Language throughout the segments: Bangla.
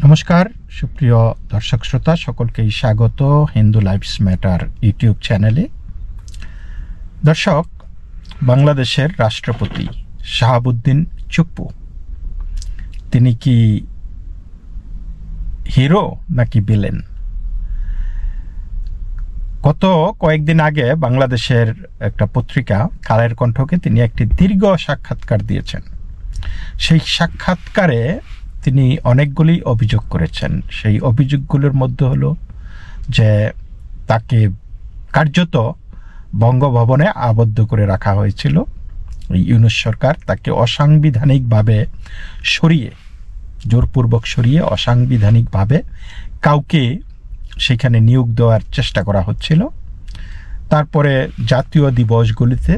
নমস্কার সুপ্রিয় দর্শক শ্রোতা সকলকেই স্বাগত হিন্দু লাইফস ম্যাটার ইউটিউব চ্যানেলে। দর্শক, বাংলাদেশের রাষ্ট্রপতি শাহাবুদ্দিন চুপ্পু তিনি কি হিরো নাকি ভিলেন? গত কয়েকদিন আগে বাংলাদেশের একটা পত্রিকা কালের কণ্ঠকে তিনি একটি দীর্ঘ সাক্ষাৎকার দিয়েছেন। সেই সাক্ষাৎকারে তিনি অনেকগুলি অভিযোগ করেছেন। সেই অভিযোগগুলোর মধ্যে হলো যে তাকে কার্যত বঙ্গভবনে আবদ্ধ করে রাখা হয়েছিল। ইউনূস সরকার তাকে অসাংবিধানিকভাবে জোরপূর্বক সরিয়ে অসাংবিধানিকভাবে কাউকে সেখানে নিয়োগ দেওয়ার চেষ্টা করা হচ্ছিল। তারপরে জাতীয় দিবসগুলিতে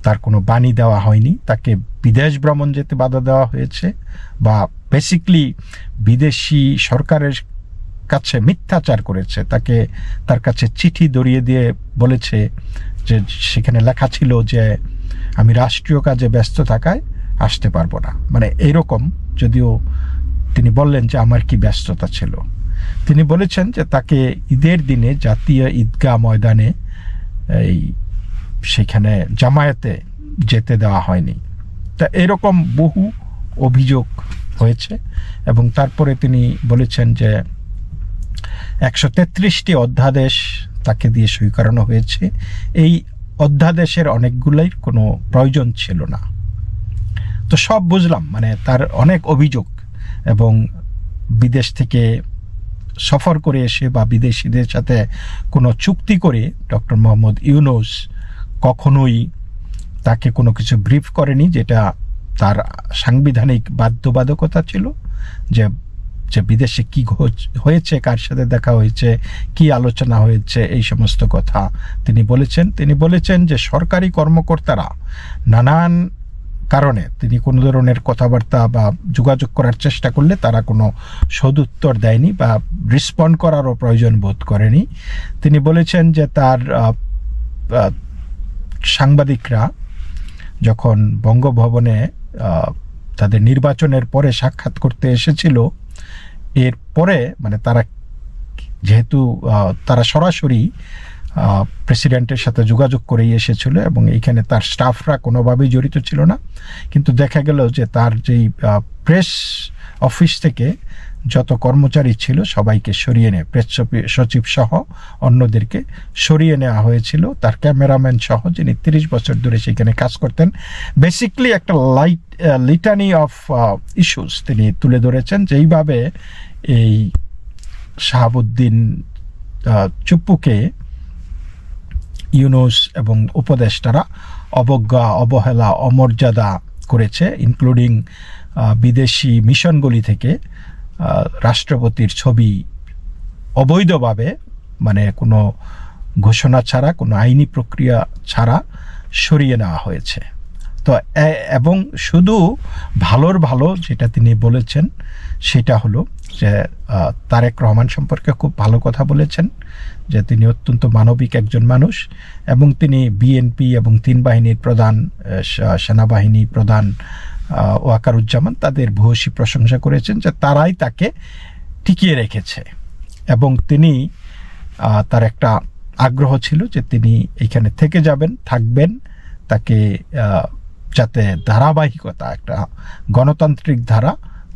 তার কোনো বাণী দেওয়া হয়নি, তাকে বিদেশ ভ্রমণ যেতে বাধা দেওয়া হয়েছে, বা বেসিকলি বিদেশি সরকারের কাছে মিথ্যাচার করেছে। তার কাছে চিঠি ধরিয়ে দিয়ে বলেছে যে সেখানে লেখা ছিল যে আমি রাষ্ট্রীয় কাজে ব্যস্ত থাকায় আসতে পারবো না, মানে এইরকম। যদিও তিনি বললেন যে আমার কি ব্যস্ততা ছিল। তিনি বলেছেন যে তাকে ঈদের দিনে জাতীয় ঈদগাহ ময়দানে সেখানে জামায়াতে যেতে দেওয়া হয়নি। তা এরকম বহু অভিযোগ হয়েছে। এবং তারপরে তিনি বলেছেন যে 133টি অধ্যাদেশ তাকে দিয়ে সই করানো হয়েছে। এই অধ্যাদেশের অনেকগুলোই কোনো প্রয়োজন ছিল না। তো সব বুঝলাম, মানে তার অনেক অভিযোগ, এবং বিদেশ থেকে সফর করে এসে বা বিদেশিদের সাথে কোনো চুক্তি করে ডক্টর মোহাম্মদ ইউনূস কখনোই তাকে কোনো কিছু ব্রিফ করেনি, যেটা তার সাংবিধানিক বাধ্যবাধকতা ছিল। যে বিদেশে কি হয়েছে, কার সাথে দেখা হয়েছে, কি আলোচনা হয়েছে, এই সমস্ত কথা তিনি বলেছেন যে সরকারি কর্মকর্তারা নানান কারণে তিনি কোনো ধরনের কথাবার্তা বা যোগাযোগ করার চেষ্টা করলে তারা কোনো সদুত্তর দেয়নি বা রেসপন্ড করারও প্রয়োজন বোধ করেনি। তিনি বলেছেন যে তার সাংবাদিকরা যখন বঙ্গভবনে তাদের নির্বাচনের পরে সাক্ষাৎ করতে এসেছিল, এরপরে মানে যেহেতু তারা সরাসরি প্রেসিডেন্টের সাথে যোগাযোগ করেই এসেছিল এবং এইখানে তার স্টাফরা কোনোভাবেই জড়িত ছিল না, কিন্তু দেখা গেল যে তার যেই প্রেস অফিস থেকে যত কর্মচারী ছিল সবাইকে সরিয়ে নেয়, প্রেস সচিব সহ অন্যদেরকে সরিয়ে নেওয়া হয়েছিল। তার ক্যামেরাম্যান সহ, যিনি 30 বছর ধরে সেখানে কাজ করতেন। বেসিকলি একটা লিটানি অফ ইস্যুস তিনি তুলে ধরেছেন, যেইভাবে এই শাহাবুদ্দিন চুপ্পুকে ইউনূস এবং উপদেষ্টারা অবজ্ঞা, অবহেলা, অমর্যাদা করেছে, ইনক্লুডিং বিদেশি মিশনগুলি থেকে রাষ্ট্রপতির ছবি অবৈধভাবে, মানে কোনো ঘোষণা ছাড়া, কোনো আইনি প্রক্রিয়া ছাড়া সরিয়ে নেওয়া হয়েছে। তো এবং শুধু ভালোর ভালো যেটা তিনি বলেছেন সেটা হলো যে তারেক রহমান সম্পর্কে খুব ভালো কথা বলেছেন, যে তিনি অত্যন্ত মানবিক একজন মানুষ, এবং তিনি বিএনপি এবং 3 বাহিনীর প্রধান, সেনাবাহিনী প্রধান ওয়াকারুজ্জামান, তাদের ভূয়সী প্রশংসা করেছেন যে তারাই তাকে টিকিয়ে রেখেছে। এবং তিনি তার একটা আগ্রহ ছিল যে তিনি এখানে থেকে থাকবেন, তাকে যাতে ধারাবাহিকতা, একটা গণতান্ত্রিক ধারা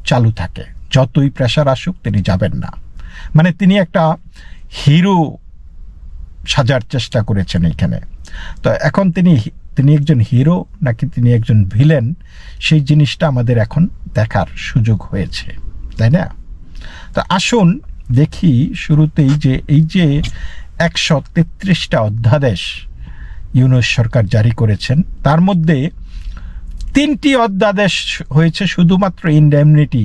চালু থাকে, যতই প্রেশার আসুক তিনি যাবেন না। মানে তিনি একটা হিরো সাজার চেষ্টা করেছেন এইখানে। তো এখন তিনি একজন হিরো নাকি তিনি একজন ভিলেন, সেই জিনিসটা আমাদের এখন দেখার সুযোগ হয়েছে, তাই না? তো আসুন দেখি শুরুতেই যে এই যে 133টা অধ্যাদেশ ইউনূস সরকার জারি করেছেন, তার মধ্যে 3টি অধ্যাদেশ হয়েছে শুধুমাত্র ইনডেমনিটি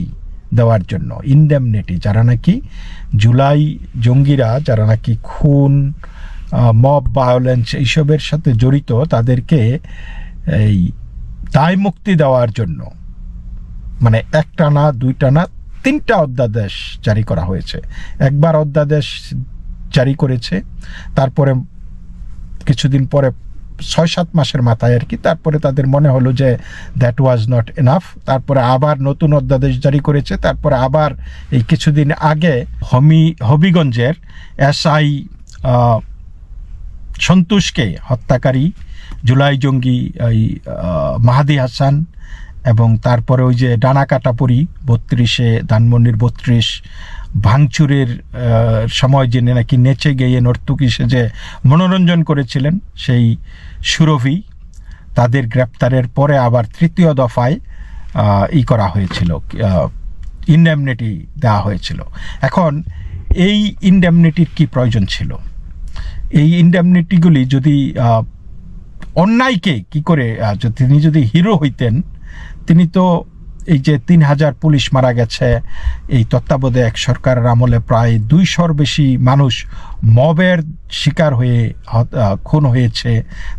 দেওয়ার জন্য। ইনডেমনিটি, যারা নাকি জুলাই জঙ্গিরা, যারা নাকি খুন, মব ভায়োলেন্স এইসবের সাথে জড়িত, তাদেরকে এই দায় মুক্তি দেওয়ার জন্য, মানে 1টা না 2টা না 3টা অধ্যাদেশ জারি করা হয়েছে। একবার অধ্যাদেশ জারি করেছে, তারপরে কিছুদিন পরে 6-7 মাসের মাথায় আর কি। তারপরে তাদের মনে হলো যে দ্যাট ওয়াজ নট এনাফ, তারপরে আবার নতুন অধ্যাদেশ জারি করেছে। তারপরে আবার এই কিছুদিন আগে হবিগঞ্জের SI সন্তোষকে হত্যাকারী জুলাই জঙ্গি এই মাহাদি হাসান, এবং তারপরে ওই যে ডানা কাটাপুরি 32-এ ধানমন্ডির 32 ভাঙচুরের সময় যে নাকি নেচে গিয়ে নর্তকী সেজে মনোরঞ্জন করেছিলেন সেই সুরভি, তাদের গ্রেপ্তারের পরে আবার তৃতীয় দফায় করা হয়েছিল, ইনডেমনিটি দেওয়া হয়েছিল। এখন এই ইনডেমনিটির কি প্রয়োজন ছিল? এই ইনডেমনিটিগুলি যদি অন্যায়কে কি করে, তিনি যদি হিরো হইতেন, তিনি তো এই যে 3000 পুলিশ মারা গেছে এই তত্ত্বাবধায়ক সরকারের আমলে, প্রায় 200-র বেশি মানুষ মবের শিকার হয়ে খুন হয়েছে,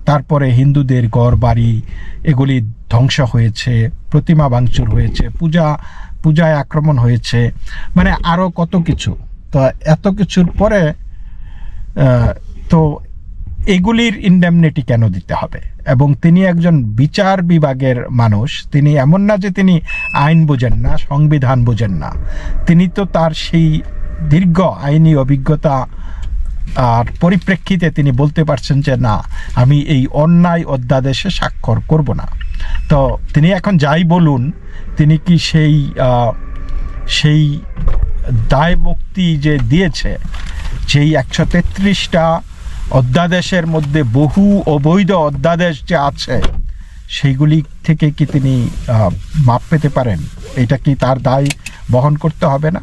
তারপরে হিন্দুদের ঘর বাড়ি এগুলি ধ্বংস হয়েছে, প্রতিমা ভাঙচুর হয়েছে, পূজায় আক্রমণ হয়েছে, মানে আরও কত কিছু। তো এত কিছুর পরে তো এগুলির ইনডেমনিটি কেন দিতে হবে? এবং তিনি একজন বিচার বিভাগের মানুষ, তিনি এমন না যে তিনি আইন বোঝেন না, সংবিধান বোঝেন না, তিনি তো তার সেই দীর্ঘ আইনি অভিজ্ঞতা আর পরিপ্রেক্ষিতে তিনি বলতে পারছেন যে না, আমি এই অন্যায় অধ্যাদেশে স্বাক্ষর করব না। তো তিনি এখন যাই বলুন, তিনি কি সেই দায় মুক্তি যে দিয়েছে, যেই 133টা অধ্যাদেশের মধ্যে বহু অবৈধ অধ্যাদেশ যে আছে, সেইগুলি থেকে কি তিনি মাপ পেতে পারেন? এটা কি তার দায় বহন করতে হবে না?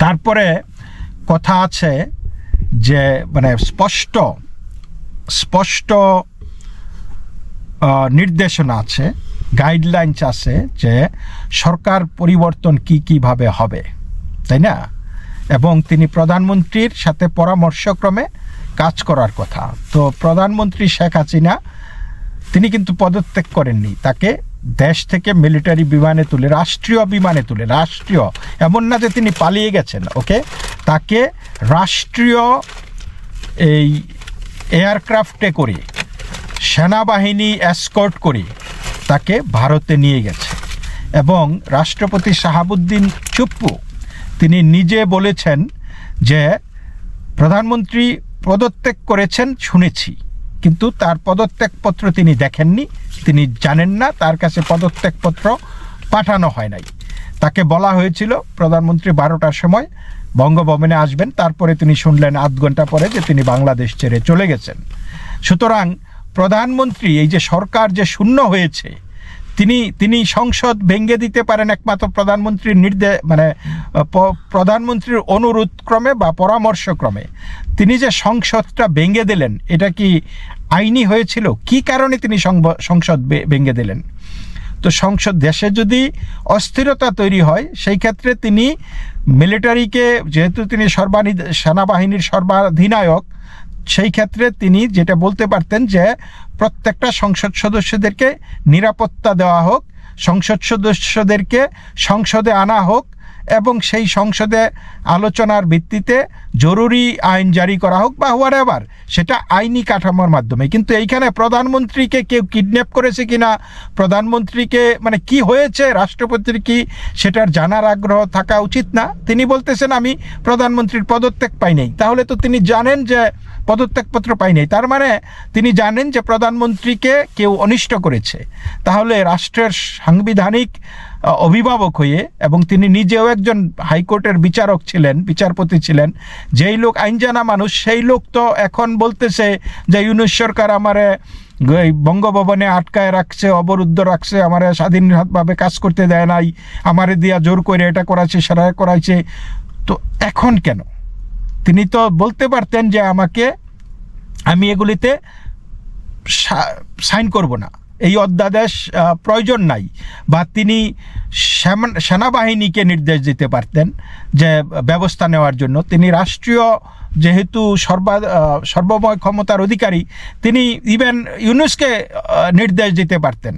তারপরে কথা আছে যে মানে স্পষ্ট নির্দেশনা আছে, গাইডলাইন্স আছে যে সরকার পরিবর্তন কিভাবে হবে, তাই না? এবং তিনি প্রধানমন্ত্রীর সাথে পরামর্শক্রমে কাজ করার কথা। তো প্রধানমন্ত্রী শেখ হাসিনা তিনি কিন্তু পদত্যাগ করেননি, তাকে দেশ থেকে মিলিটারি বিমানে তুলে, রাষ্ট্রীয় বিমানে তুলে, রাষ্ট্রীয়, এমন না যে তিনি পালিয়ে গেছেন, ওকে, তাকে রাষ্ট্রীয় এই এয়ারক্রাফটে করে, সেনাবাহিনী এসকর্ট করে তাকে ভারতে নিয়ে গেছে। এবং রাষ্ট্রপতি শাহাবুদ্দিন চুপ্পু তিনি নিজে বলেছেন যে প্রধানমন্ত্রী পদত্যাগ করেছেন শুনেছি, কিন্তু তার পদত্যাগপত্র তিনি দেখেননি, তিনি জানেন না, তার কাছে পদত্যাগপত্র পাঠানো হয় নাই। তাকে বলা হয়েছিল প্রধানমন্ত্রী 12টার সময় বঙ্গভবনে আসবেন, তারপরে তিনি শুনলেন আধ ঘন্টা পরে যে তিনি বাংলাদেশ ছেড়ে চলে গেছেন। সুতরাং প্রধানমন্ত্রী, এই যে সরকার যে শূন্য হয়েছে, তিনি সংসদ ভেঙে দিতে পারেন একমাত্র প্রধানমন্ত্রীর নির্দেশ, মানে প্রধানমন্ত্রীর অনুরোধ ক্রমে বা পরামর্শক্রমে। তিনি যে সংসদটা ভেঙে দিলেন, এটা কি আইনি হয়েছিল? কি কারণে তিনি সংসদ ভেঙে দিলেন? তো সংসদ, দেশে যদি অস্থিরতা তৈরি হয়, সেই ক্ষেত্রে তিনি মিলিটারিকে, যেহেতু তিনি সেনাবাহিনীর সর্বাধিনায়ক, সেই ক্ষেত্রে তিনি যেটা বলতে পারতেন যে প্রত্যেকটা সংসদ সদস্যদেরকে নিরাপত্তা দেওয়া হোক, সংসদ সদস্যদেরকে সংসদে আনা হোক, এবং সেই সংসদে আলোচনার ভিত্তিতে জরুরি আইন জারি করা হোক বা হোয়াটএভার, সেটা আইনি কাঠামোর মাধ্যমে। কিন্তু এইখানে প্রধানমন্ত্রীকে কেউ কিডন্যাপ করেছে কিনা, প্রধানমন্ত্রীকে মানে কি হয়েছে, রাষ্ট্রপতির কি সেটার জানার আগ্রহ থাকা উচিত না? তিনি বলতেছেন আমি প্রধানমন্ত্রীর পদত্যাগ পাই নাই। তাহলে তো তিনি জানেন যে পদত্যাগপত্র পাই নাই, তার মানে তিনি জানেন যে প্রধানমন্ত্রীকে কেউ অনিষ্ট করেছে। তাহলে রাষ্ট্রের সাংবিধানিক অভিভাবক হয়ে, এবং তিনি নিজেও একজন হাইকোর্টের বিচারপতি ছিলেন, যেই লোক আইন জানা মানুষ, সেই লোক তো এখন বলতেছে যে ইউনূস সরকার আমারে বঙ্গভবনে আটকায় রাখছে, অবরুদ্ধ রাখছে, আমারে স্বাধীনভাবে কাজ করতে দেয় নাই, আমারে দিয়া জোর করে এটা করাচ্ছে সেটা করাইছে। তো এখন কেন? তিনি তো বলতে পারতেন যে আমি এগুলিতে সাইন করব না, এই অধ্যাদেশ প্রয়োজন নাই, বা তিনি সেনাবাহিনীকে নির্দেশ দিতে পারতেন যে ব্যবস্থা নেওয়ার জন্য। তিনি রাষ্ট্রীয় যেহেতু সর্বময় ক্ষমতার অধিকারী, তিনি ইভেন ইউনূসকে নির্দেশ দিতে পারতেন।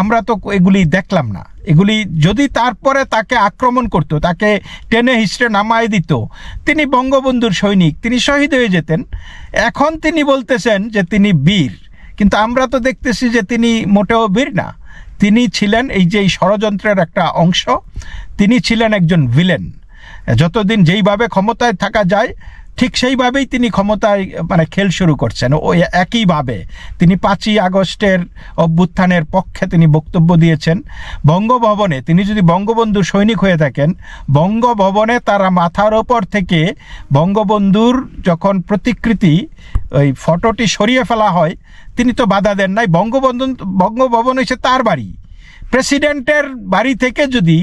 আমরা তো এগুলি দেখলাম না। এগুলি যদি তারপরে তাকে আক্রমণ করত, তাকে টেনে হিস্ট্রে নামায় দিত, তিনি বঙ্গবন্ধুর সৈনিক, তিনি শহীদ হয়ে যেতেন। এখন তিনি বলতেছেন যে তিনি বীর, কিন্তু আমরা তো দেখতেছি যে তিনি মোটেও বীর না, তিনি ছিলেন এই যে এই ষড়যন্ত্রের একটা অংশ, তিনি ছিলেন একজন ভিলেন। যতদিন যেইভাবে ক্ষমতায় থাকা যায় ঠিক সেইভাবেই তিনি ক্ষমতায় মানে খেল শুরু করছেন। ওই একইভাবে তিনি 5ই আগস্টের অভ্যুত্থানের পক্ষে তিনি বক্তব্য দিয়েছেন। বঙ্গভবনে তিনি যদি বঙ্গবন্ধুর সৈনিক হয়ে থাকেন, বঙ্গভবনে তারা মাথার ওপর থেকে বঙ্গবন্ধুর যখন প্রতিকৃতি ওই ফটোটি সরিয়ে ফেলা হয়, তিনি তো বাধা দেন নাই। বঙ্গভবন হচ্ছে তার বাড়ি, প্রেসিডেন্টের বাড়ি থেকে যদি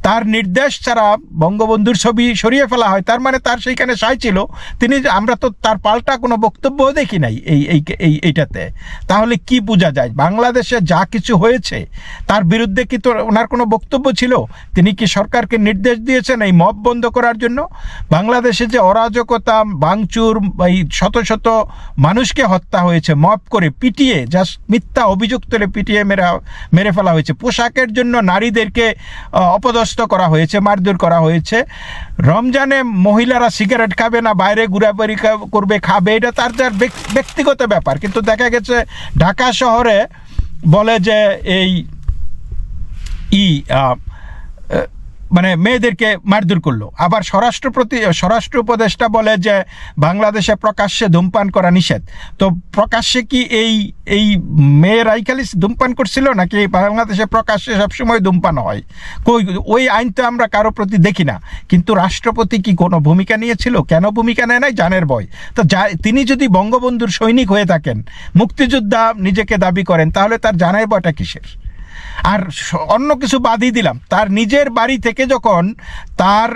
তার নির্দেশ ছাড়া বঙ্গবন্ধুর ছবি সরিয়ে ফেলা হয়, তার মানে তার সেইখানে সায় ছিল। আমরা তো তার পাল্টা কোনো বক্তব্য দেখি নাই এইটাতে। তাহলে কি বোঝা যায়? বাংলাদেশে যা কিছু হয়েছে তার বিরুদ্ধে কি তো ওনার কোনো বক্তব্য ছিল? তিনি কি সরকারকে নির্দেশ দিয়েছেন এই মব বন্ধ করার জন্য? বাংলাদেশে যে অরাজকতা, ভাঙচুর, এই শত শত মানুষকে হত্যা হয়েছে মব করে, পিটিয়ে, জাস্ট মিথ্যা অভিযোগ তুলে পিটিয়ে মেরে ফেলা হয়েছে, পোশাকের জন্য নারীদেরকে অপদস্থ করা হয়েছে, মারধর করা হয়েছে। রমজানে মহিলারা সিগারেট খাবে না, বাইরে ঘোরাঘুরি করবে, খাবে, এটা তার যার ব্যক্তিগত ব্যাপার। কিন্তু দেখা গেছে ঢাকা শহরে বলে যে এই মানে মেয়েদেরকে মারধর করলো। আবার স্বরাষ্ট্র উপদেষ্টা বলে যে বাংলাদেশে প্রকাশ্যে ধূমপান করা নিষেধ। তো প্রকাশ্যে কি এই মেয়েরাই খালি ধূমপান করছিল, নাকি বাংলাদেশে প্রকাশ্যে সবসময় ধূমপান হয়? ওই আইন তো আমরা কারো প্রতি দেখি না। কিন্তু রাষ্ট্রপতি কি কোনো ভূমিকা নিয়েছিল? কেন ভূমিকা নেয় নাই? জানের ভয়। তো তিনি যদি বঙ্গবন্ধুর সৈনিক হয়ে থাকেন, মুক্তিযোদ্ধা নিজেকে দাবি করেন, তাহলে তার জানের ভয়টা কিসের? আর অন্য কিছু বাদই দিলাম, তার নিজের বাড়ি থেকে যখন তার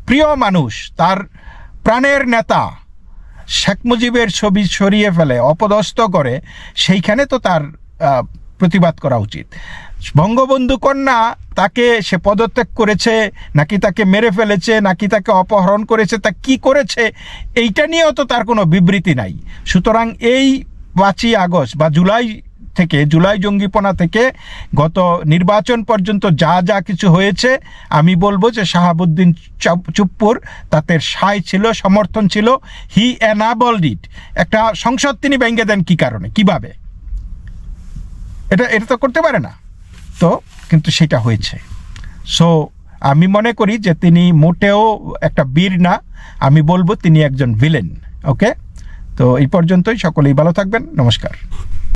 প্রিয় মানুষ, তার প্রাণের নেতা শেখ মুজিবের ছবি সরিয়ে ফেলে, অপদস্থ করে, সেইখানে তো তার প্রতিবাদ করা উচিত। বঙ্গবন্ধু কন্যা, তাকে সে পদত্যাগ করেছে নাকি তাকে মেরে ফেলেছে নাকি তাকে অপহরণ করেছে, তা কি করেছে এইটা নিয়েও তো তার কোনো বিবৃতি নাই। সুতরাং এই 5ই আগস্ট বা জুলাই জঙ্গিপনা থেকে গত নির্বাচন পর্যন্ত যা কিছু হয়েছে, আমি বলবো যে শাহাবুদ্দিন চুপ্পুর তাতে সায় ছিল, সমর্থন ছিল। হি এনাবলড ইট। একটা সংসদ তিনি ভেঙে দেন কি কারণে, কিভাবে? এটা তো করতে পারে না তো, কিন্তু সেটা হয়েছে। সো আমি মনে করি যে তিনি মোটেও একটা বীর না, আমি বলবো তিনি একজন ভিলেন। ওকে, তো এই পর্যন্তই। সকলেই ভালো থাকবেন। নমস্কার।